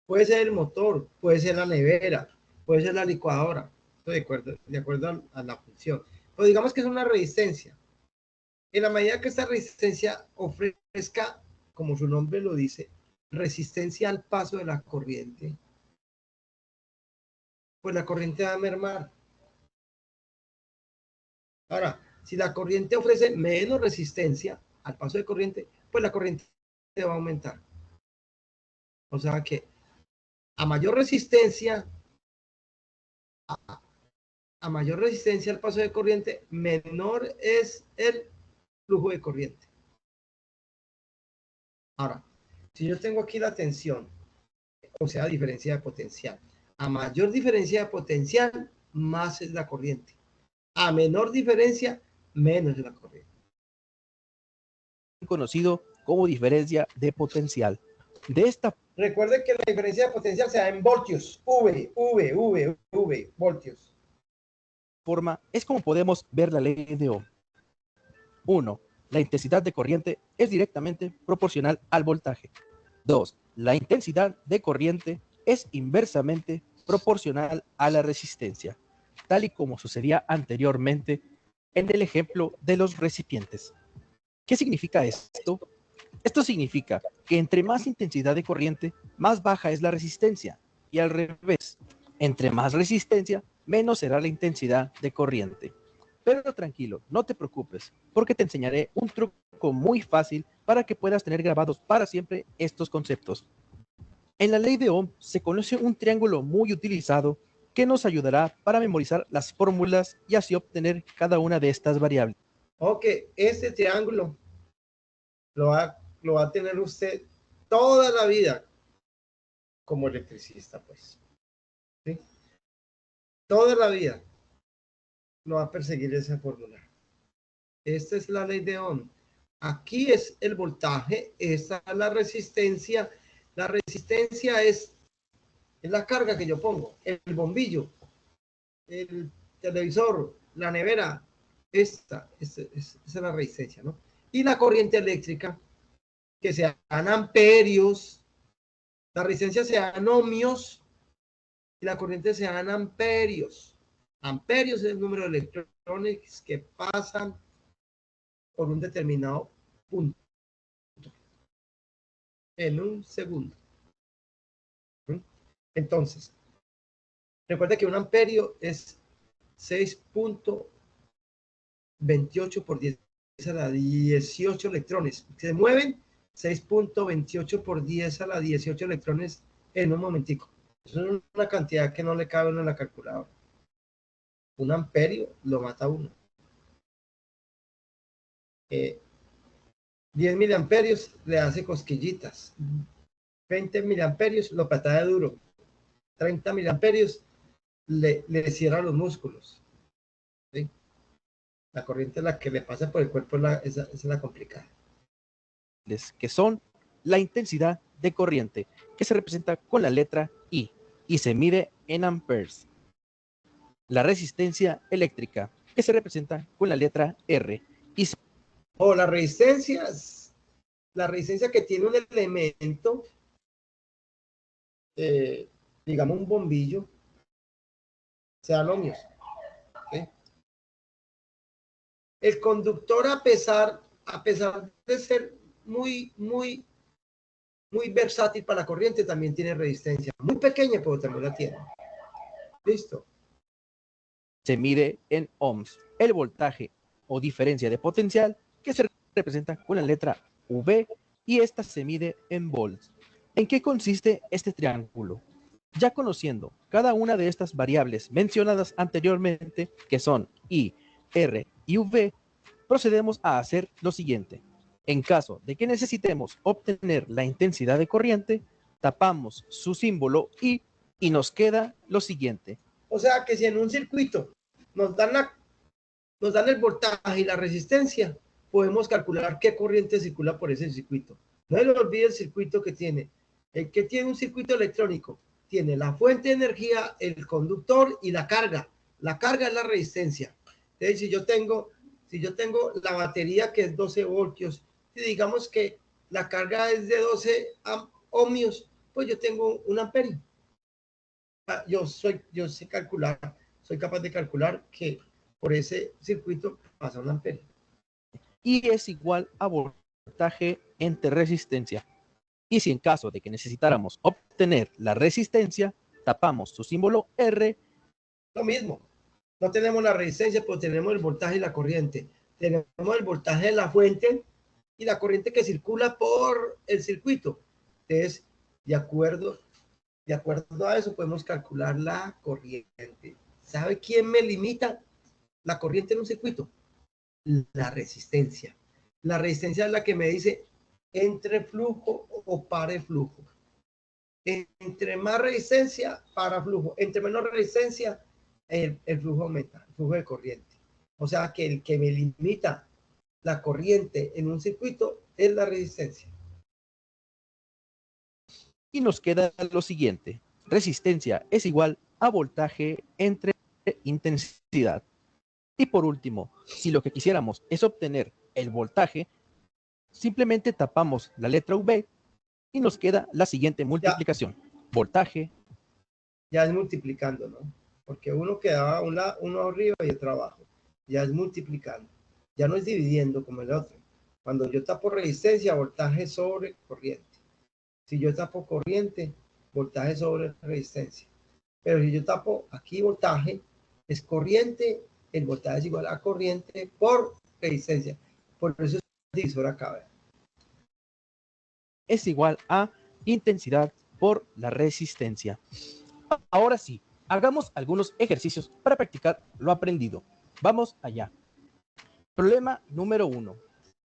puede ser el motor, puede ser la nevera, puede ser la licuadora, de acuerdo a la función. Pero digamos que es una resistencia. En la medida que esta resistencia ofrezca, como su nombre lo dice, resistencia al paso de la corriente, pues la corriente va a mermar. Ahora, si la corriente ofrece menos resistencia al paso de corriente, pues la corriente va a aumentar. O sea que a mayor resistencia, a mayor resistencia al paso de corriente, menor es el flujo de corriente. Ahora, si yo tengo aquí la tensión, o sea, diferencia de potencial, a mayor diferencia de potencial, más es la corriente. A menor diferencia, menos es la corriente. Conocido como diferencia de potencial. De esta. Recuerde que la diferencia de potencial se da en voltios, voltios. Forma es como podemos ver la ley de Ohm. 1. La intensidad de corriente es directamente proporcional al voltaje. 2. La intensidad de corriente es inversamente proporcional a la resistencia, tal y como sucedía anteriormente en el ejemplo de los recipientes. ¿Qué significa esto? Esto significa que entre más intensidad de corriente, más baja es la resistencia, y al revés, entre más resistencia, menos será la intensidad de corriente. Pero tranquilo, no te preocupes, porque te enseñaré un truco muy fácil para que puedas tener grabados para siempre estos conceptos. En la ley de Ohm se conoce un triángulo muy utilizado que nos ayudará para memorizar las fórmulas y así obtener cada una de estas variables. Ok, este triángulo lo va a tener usted toda la vida como electricista, pues. ¿Sí? Toda la vida lo va a perseguir esa fórmula. Esta es la ley de Ohm. Aquí es el voltaje, esta es la resistencia. La resistencia es la carga que yo pongo, el bombillo, el televisor, la nevera. Esta es la resistencia, ¿no? Y la corriente eléctrica, que sean amperios, la resistencia sean ohmios y la corriente sean amperios. Amperios es el número de electrones que pasan por un determinado punto en un segundo. Entonces, recuerda que un amperio es 6.28 por 10 a la 18 electrones. Se mueven 6.28 por 10 a la 18 electrones en un momentico. Eso es una cantidad que no le cabe a uno en la calculadora. Un amperio lo mata a uno. 10 miliamperios le hace cosquillitas. 20 miliamperios lo patea duro. 30 miliamperios le cierra los músculos. ¿Sí? La corriente es la que le pasa por el cuerpo, esa es la complicada. Que son la intensidad de corriente, que se representa con la letra I y se mide en amperes. La resistencia eléctrica, que se representa con la letra R. Y la resistencia que tiene un elemento, digamos un bombillo, sean ohmios. ¿Sí? El conductor, a pesar de ser muy versátil para la corriente, también tiene resistencia. Muy pequeña, pero también la tiene. Listo. Se mide en ohms. El voltaje o diferencia de potencial, que se representa con la letra V, y esta se mide en volts. ¿En qué consiste este triángulo? Ya conociendo cada una de estas variables mencionadas anteriormente, que son I, R y V, procedemos a hacer lo siguiente. En caso de que necesitemos obtener la intensidad de corriente, tapamos su símbolo I y nos queda lo siguiente. O sea que si en un circuito nos dan nos dan el voltaje y la resistencia, podemos calcular qué corriente circula por ese circuito. No se le olvide el circuito que tiene. El que tiene un circuito electrónico tiene la fuente de energía, el conductor y la carga. La carga es la resistencia. Entonces, si yo tengo la batería que es 12 voltios, y digamos que la carga es de 12 ohmios, pues yo tengo un amperio. Yo sé calcular, soy capaz de calcular que por ese circuito pasa un amperio. Y es igual a voltaje entre resistencia. Y si en caso de que necesitáramos obtener la resistencia, tapamos su símbolo R. Lo mismo. No tenemos la resistencia, pero tenemos el voltaje y la corriente. Tenemos el voltaje de la fuente y la corriente que circula por el circuito. Entonces, de acuerdo a eso, podemos calcular la corriente. ¿Sabe quién me limita la corriente en un circuito? La resistencia. La resistencia es la que me dice entre flujo o pare flujo. Entre más resistencia, para flujo. Entre menor resistencia, el flujo aumenta, el flujo de corriente. O sea que el que me limita la corriente en un circuito es la resistencia. Y nos queda lo siguiente. Resistencia es igual a voltaje entre intensidad. Y por último, si lo que quisiéramos es obtener el voltaje, simplemente tapamos la letra V y nos queda la siguiente multiplicación. Voltaje. Ya es multiplicando, ¿no? Porque uno quedaba uno arriba y otro abajo. Ya es multiplicando. Ya no es dividiendo como el otro. Cuando yo tapo resistencia, voltaje sobre corriente. Si yo tapo corriente, voltaje sobre resistencia. Pero si yo tapo aquí voltaje, es corriente, el voltaje es igual a corriente por resistencia. Por eso es divisor acá. Es igual a intensidad por la resistencia. Ahora sí, hagamos algunos ejercicios para practicar lo aprendido. Vamos allá. Problema número 1.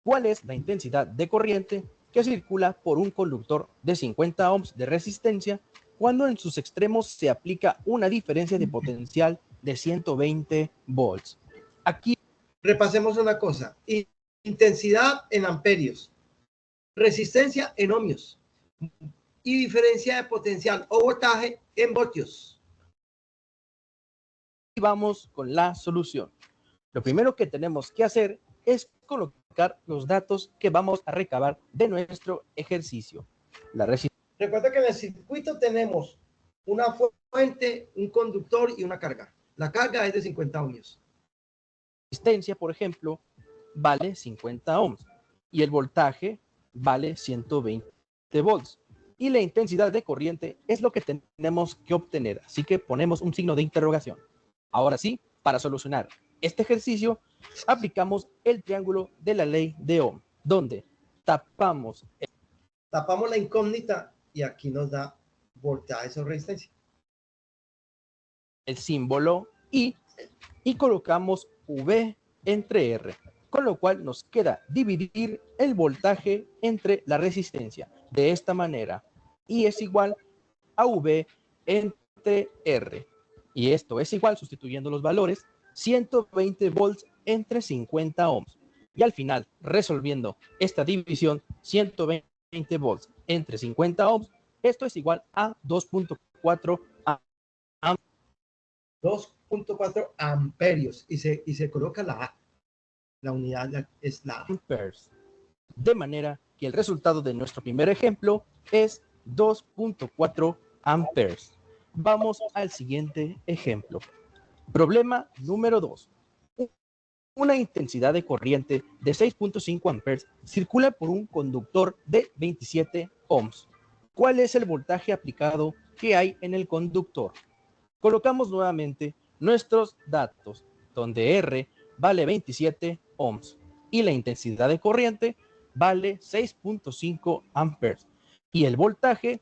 ¿Cuál es la intensidad de corriente que circula por un conductor de 50 ohms de resistencia cuando en sus extremos se aplica una diferencia de potencial de 120 volts? Aquí repasemos una cosa. Intensidad en amperios, resistencia en ohmios y diferencia de potencial o voltaje en voltios. Y vamos con la solución. Lo primero que tenemos que hacer es colocar los datos que vamos a recabar de nuestro ejercicio. Recuerda que en el circuito tenemos una fuente, un conductor y una carga. La carga es de 50 ohmios. La resistencia, por ejemplo, vale 50 ohms y el voltaje vale 120 volts. Y la intensidad de corriente es lo que tenemos que obtener. Así que ponemos un signo de interrogación. Ahora sí, para solucionar este ejercicio, aplicamos el triángulo de la ley de Ohm, donde tapamos la incógnita y aquí nos da voltaje sobre resistencia. El símbolo I y colocamos V entre R, con lo cual nos queda dividir el voltaje entre la resistencia de esta manera. I es igual a V entre R. Y esto es igual, sustituyendo los valores, 120 volts entre 50 ohms. Y al final, resolviendo esta división, 120 volts entre 50 ohms, esto es igual a 2.4 2.4 amperios. Y se coloca la A. La unidad es la A. Amperes. De manera que el resultado de nuestro primer ejemplo es 2.4 amperes. Vamos al siguiente ejemplo. Problema número 2. Una intensidad de corriente de 6.5 amperes circula por un conductor de 27 ohms. ¿Cuál es el voltaje aplicado que hay en el conductor? Colocamos nuevamente nuestros datos, donde R vale 27 ohms y la intensidad de corriente vale 6.5 amperes. Y el voltaje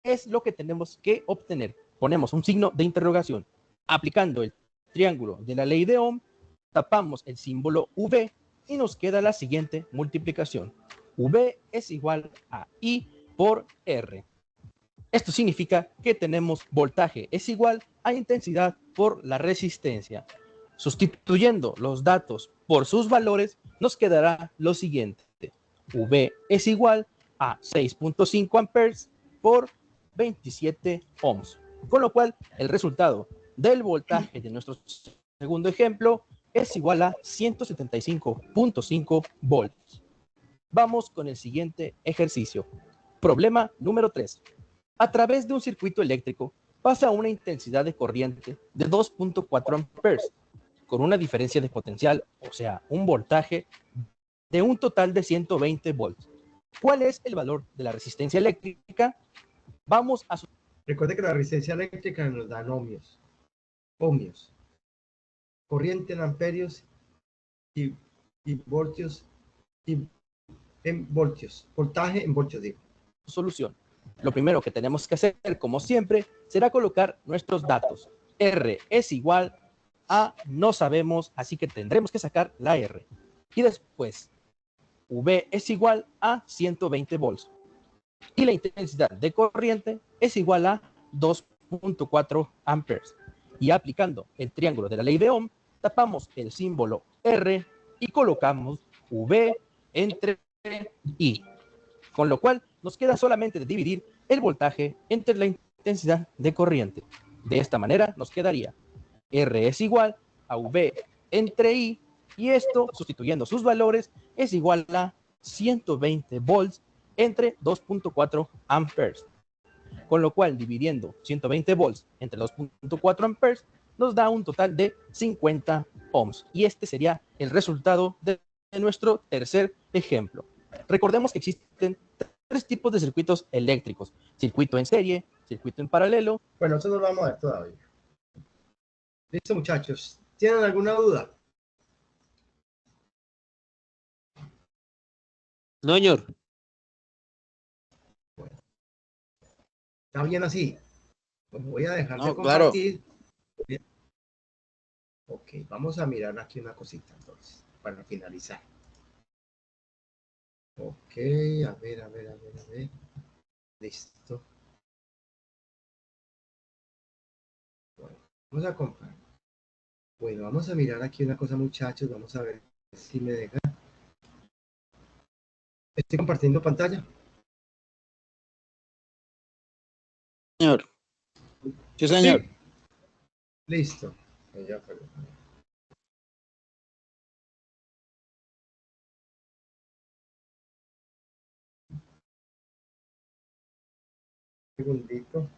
es lo que tenemos que obtener. Ponemos un signo de interrogación. Aplicando el triángulo de la ley de Ohm, tapamos el símbolo V y nos queda la siguiente multiplicación. V es igual a I por R. Esto significa que tenemos voltaje es igual a intensidad por la resistencia. Sustituyendo los datos por sus valores, nos quedará lo siguiente. V es igual a 6.5 amperes por 27 ohms. Con lo cual, el resultado del voltaje de nuestro segundo ejemplo es igual a 175.5 volts. Vamos con el siguiente ejercicio. Problema número 3. A través de un circuito eléctrico pasa una intensidad de corriente de 2.4 amperes con una diferencia de potencial, o sea, un voltaje de un total de 120 volts. ¿Cuál es el valor de la resistencia eléctrica? Vamos a... Recuerde que la resistencia eléctrica nos da ohmios. Ohmios. Corriente en amperios y voltios y en voltios. Voltaje en voltios, digo. Solución. Lo primero que tenemos que hacer, como siempre, será colocar nuestros datos. R es igual a no sabemos, así que tendremos que sacar la R. Y después, V es igual a 120 volts. Y la intensidad de corriente es igual a 2.4 amperes. Y aplicando el triángulo de la ley de Ohm, tapamos el símbolo R y colocamos V entre I. Con lo cual, nos queda solamente dividir el voltaje entre la intensidad de corriente. De esta manera nos quedaría R es igual a V entre I, y esto, sustituyendo sus valores, es igual a 120 volts entre 2.4 amperes. Con lo cual, dividiendo 120 volts entre 2.4 amperes, nos da un total de 50 ohms. Y este sería el resultado de nuestro tercer ejemplo. Recordemos que existen tres tipos de circuitos eléctricos: circuito en serie, circuito en paralelo. Bueno, eso no lo vamos a ver todavía. Listo, muchachos. ¿Tienen alguna duda? No, señor. Bueno. ¿Está bien así? Pues voy a dejar de No, compartir. Claro. Ok, vamos a mirar aquí una cosita entonces, para finalizar. Ok, a ver. Listo. Bueno, vamos a comprar. Bueno, vamos a mirar aquí una cosa, muchachos. Vamos a ver si me deja. Estoy compartiendo pantalla. Señor. Sí, señor. Sí. Listo. Ya, un segundito.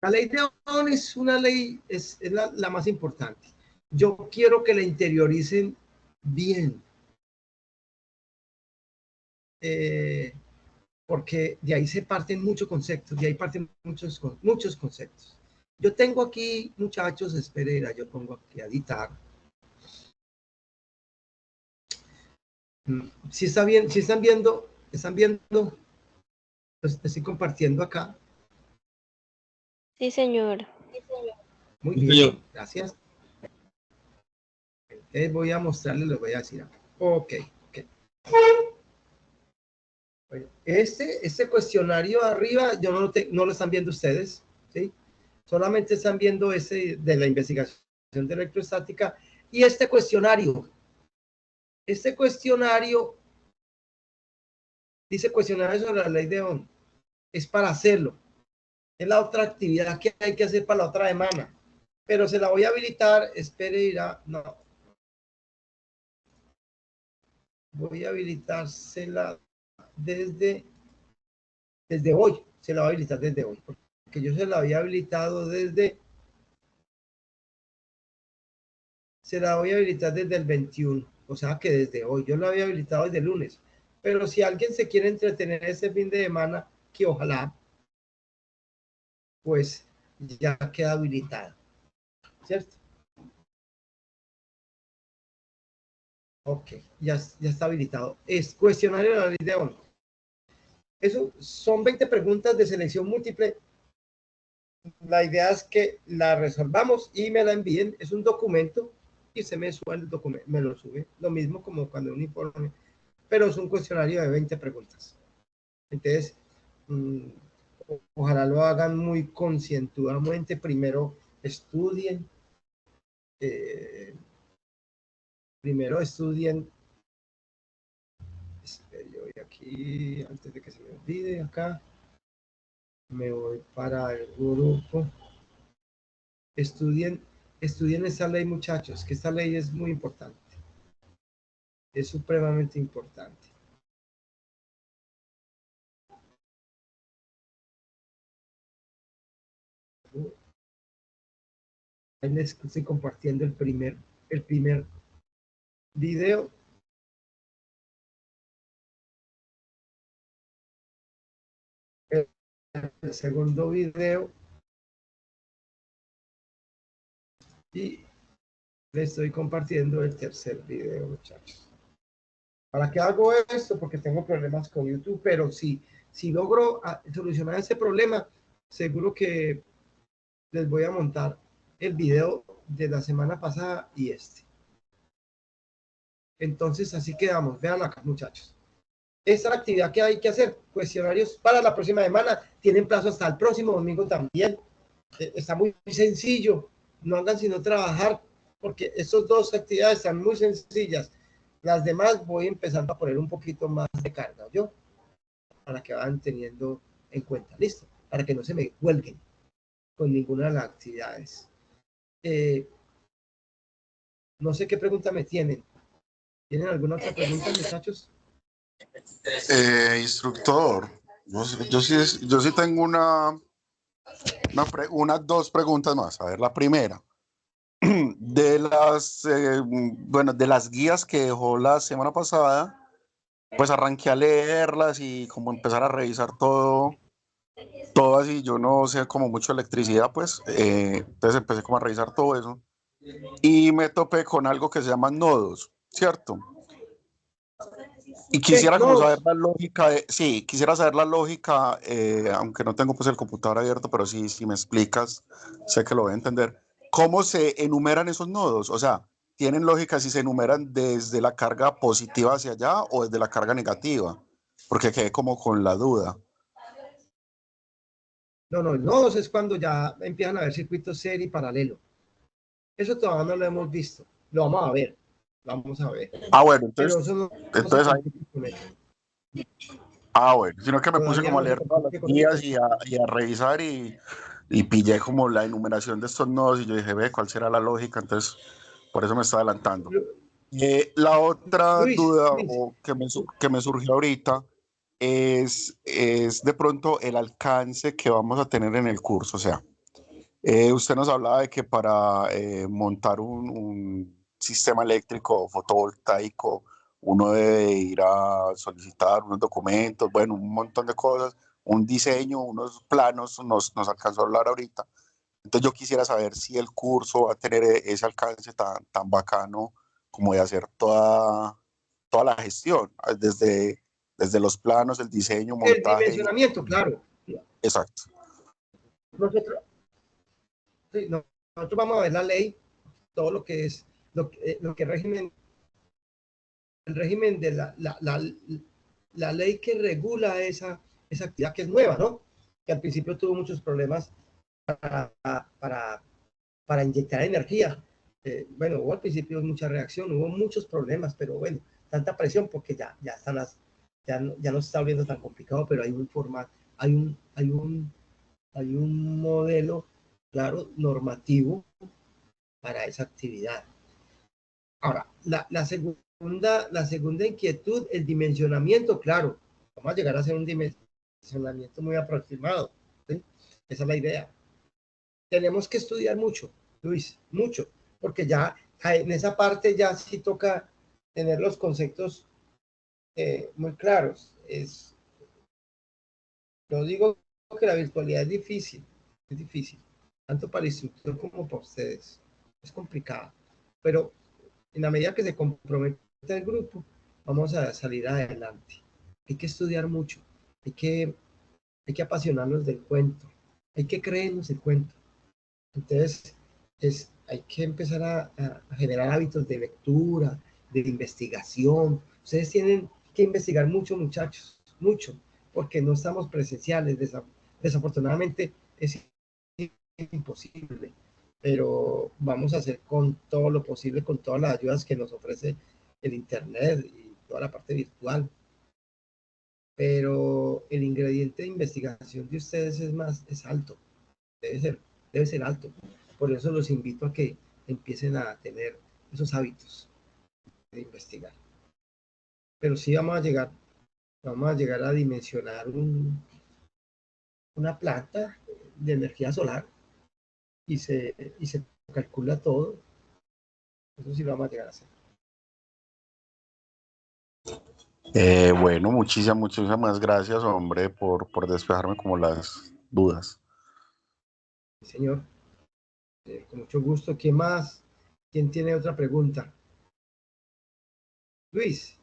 La ley de Ohm es una ley, es la más importante. Yo quiero que la interioricen bien. Porque de ahí se parten muchos conceptos, de ahí parten muchos conceptos. Yo tengo aquí, muchachos, espera, yo pongo aquí a editar. Si están viendo, pues estoy compartiendo acá. Sí, señor. Muy bien, gracias. Voy a mostrarles, les voy a decir acá. Ok. Este cuestionario arriba, yo no lo están viendo ustedes, ¿sí? Solamente están viendo ese de la investigación de electrostática y este cuestionario dice cuestionario sobre la ley de Ohm. Es para hacerlo. Es la otra actividad que hay que hacer para la otra semana. Pero se la voy a habilitar, espere, irá, no. Voy a habilitársela desde hoy. Se la voy a habilitar desde hoy. Porque yo se la había habilitado se la voy a habilitar desde el 21. O sea que desde hoy. Yo la había habilitado desde el lunes. Pero si alguien se quiere entretener ese fin de semana, que ojalá, pues ya queda habilitado. ¿Cierto? Ok, ya está habilitado. Es cuestionario de la ley de Ohm. Eso son 20 preguntas de selección múltiple. La idea es que la resolvamos y me la envíen. Es un documento y se me sube el documento, me lo sube. Lo mismo como cuando un informe, pero es un cuestionario de 20 preguntas. Entonces, ojalá lo hagan muy concienzudamente. Primero estudien. Yo voy aquí, antes de que se me olvide, acá. Me voy para el grupo. Estudien esta ley, muchachos, que esta ley es muy importante. Es supremamente importante. Ahí les estoy compartiendo el primer video. El segundo video. Y les estoy compartiendo el tercer video, muchachos. ¿Para qué hago esto? Porque tengo problemas con YouTube, pero si logro solucionar ese problema, seguro que les voy a montar el video de la semana pasada y este. Entonces, así quedamos. Vean acá, muchachos. Esta es la actividad que hay que hacer. Cuestionarios para la próxima semana. Tienen plazo hasta el próximo domingo también. Está muy sencillo. No hagan sino trabajar, porque estas dos actividades están muy sencillas. Las demás voy empezando a poner un poquito más de carga, ¿yo? Para que vayan teniendo en cuenta. ¿Listo? Para que no se me huelguen con ninguna de las actividades. No sé qué pregunta me tienen. ¿Tienen alguna otra pregunta, muchachos? Instructor, yo sí tengo unas dos preguntas más. A ver, la primera. De las guías que dejó la semana pasada, pues arranqué a leerlas y como empezar a revisar todo así. Yo no sé como mucho electricidad, pues, entonces empecé como a revisar todo eso y me topé con algo que se llaman nodos, ¿cierto? Y quisiera como saber la lógica quisiera saber la lógica, aunque no tengo pues el computador abierto, pero sí, si me explicas, sé que lo voy a entender. ¿Cómo se enumeran esos nodos? O sea, ¿tienen lógica si se enumeran desde la carga positiva hacia allá o desde la carga negativa? Porque quedé como con la duda. No, nodos es cuando ya empiezan a haber circuitos serie y paralelo. Eso todavía no lo hemos visto. Lo vamos a ver. Bueno, entonces sino que me puse como a leer todas las guías y a revisar y pillé como la enumeración de estos nodos y yo dije, ve, ¿cuál será la lógica? Entonces, por eso me está adelantando. La otra duda que me surgió ahorita es de pronto el alcance que vamos a tener en el curso. O sea, usted nos hablaba de que para montar un sistema eléctrico fotovoltaico uno debe ir a solicitar unos documentos, bueno, un montón de cosas, un diseño, unos planos, nos alcanzó a hablar ahorita. Entonces yo quisiera saber si el curso va a tener ese alcance tan bacano como de hacer toda la gestión, desde los planos, el diseño, montaje. El dimensionamiento, claro. Exacto. Nosotros vamos a ver la ley, todo lo que es, lo que el régimen de la ley que regula esa actividad que es nueva, ¿no? Que al principio tuvo muchos problemas para inyectar energía. Bueno, hubo al principio mucha reacción, hubo muchos problemas, pero bueno, tanta presión porque ya no se está volviendo tan complicado, pero hay un formato, hay un modelo, claro, normativo para esa actividad. Ahora, la segunda inquietud, el dimensionamiento, claro, vamos a llegar a hacer un dimensionamiento muy aproximado, ¿sí? Esa es la idea. Tenemos que estudiar mucho, Luis, mucho, porque ya en esa parte ya sí toca tener los conceptos muy claros. Yo digo que la virtualidad es difícil, tanto para el instructor como para ustedes. Es complicado, pero en la medida que se compromete el grupo, vamos a salir adelante. Hay que estudiar mucho, hay que apasionarnos del cuento, hay que creernos el cuento. Entonces, hay que empezar a generar hábitos de lectura, de investigación. Ustedes tienen que investigar mucho, muchachos, mucho, porque no estamos presenciales. Desafortunadamente es imposible, pero vamos a hacer con todo lo posible, con todas las ayudas que nos ofrece el Internet y toda la parte virtual. Pero el ingrediente de investigación de ustedes es alto, debe ser alto. Por eso los invito a que empiecen a tener esos hábitos de investigar. Pero sí vamos a llegar a dimensionar una planta de energía solar y se calcula todo. Eso sí lo vamos a llegar a hacer. Bueno, muchísimas gracias, hombre, por despejarme como las dudas. Señor, con mucho gusto. ¿Quién más? ¿Quién tiene otra pregunta? Luis,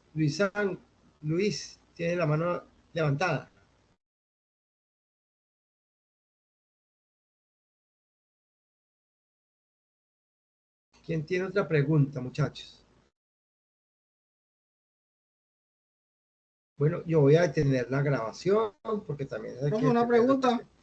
tiene la mano levantada. ¿Quién tiene otra pregunta, muchachos? Bueno, yo voy a detener la grabación porque también hay que Una pregunta.